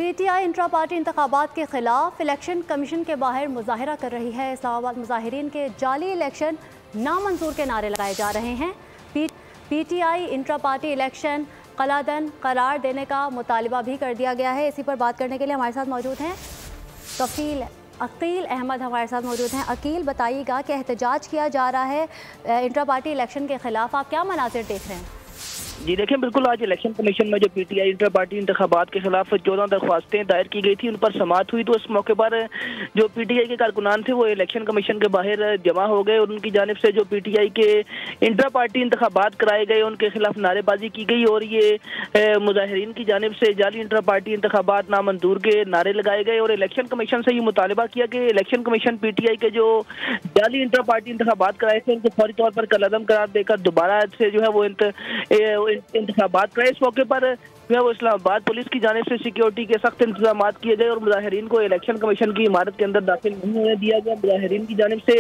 PTI intra party इंतखाबात के खिलाफ इलेक्शन कमीशन के बाहर मुजाहरा कर रही है। इस्लामाबाद मुजाहिरीन के जाली इलेक्शन नामंजूर के नारे लगाए जा रहे हैं। पीटीआई इंट्रा पार्टी इलेक्शन कलादन करार देने का मुतालिबा भी कर दिया गया है। इसी पर बात करने के लिए हमारे साथ मौजूद हैं अकील अहमद हमारे साथ मौजूद हैं। अकील, बताइएगा कि एहतजाज किया जा रहा है इंट्रा पार्टी इलेक्शन के खिलाफ, आप क्या मनाज़िर देख रहे हैं? जी देखें, बिल्कुल आज इलेक्शन कमीशन में जो पीटीआई इंटर पार्टी इंतखाबात के खिलाफ 14 दरख्वास्तें दायर की गई थी, उन पर समाअत हुई। तो इस मौके पर जो पीटीआई के कारकुनान थे वो इलेक्शन कमीशन के बाहर जमा हो गए और उनकी जानिब से जो पीटीआई के इंटर पार्टी इंतखाबात कराए गए उनके खिलाफ नारेबाजी की गई और ये मुजाहिरीन की जानिब से जाली इंटर पार्टी इंतखाबात नामंजूर के नारे लगाए गए और इलेक्शन कमीशन से ये मुतालिबा किया कि इलेक्शन कमीशन पीटीआई के जो जाली इंटर पार्टी इंतखाबात कराए थे उनको फौरी तौर पर कलअदम करार देकर दोबारा से जो है वो इंतखाबात कराए। इस मौके पर जो है वो इस्लामाबाद पुलिस की जानिब से सिक्योरिटी के सख्त इंतजाम किए गए और मुजाहिरीन को इलेक्शन कमीशन की इमारत के अंदर दाखिल नहीं होने दिया गया। मुजाहिरीन की जानिब से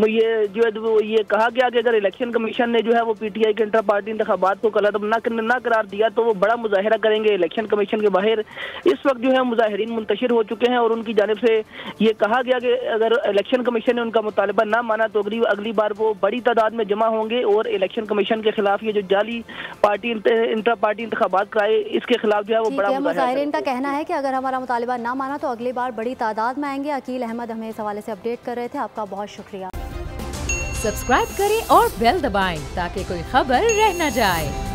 ये जो है वो ये कहा गया कि अगर इलेक्शन कमीशन ने जो है वो पीटीआई के इंटर पार्टी इंतखाबात को कलअदम ना करार दिया तो वो बड़ा मुजाहिरा करेंगे इलेक्शन कमीशन के बाहर। इस वक्त जो है मुजाहिरीन मुंतशिर हो चुके हैं और उनकी जानिब से ये कहा गया कि अगर इलेक्शन कमीशन ने उनका मुतालबा ना माना तो अगली बार वो बड़ी तादाद में जमा होंगे और इलेक्शन कमीशन के खिलाफ ये जो जाली पार्टी इंटर पार्टी इंतखाबात कराए इसके खिलाफ जो है वो बड़ा मुजाहिरीन का कहना है कि अगर हमारा मुतालबा ना माना तो अगली बार बड़ी तादाद में आएंगे। अकील अहमद हमें इस हवाले से अपडेट कर रहे थे, आपका बहुत शुक्रिया। सब्सक्राइब करें और बेल दबाएं ताकि कोई खबर रह न जाए।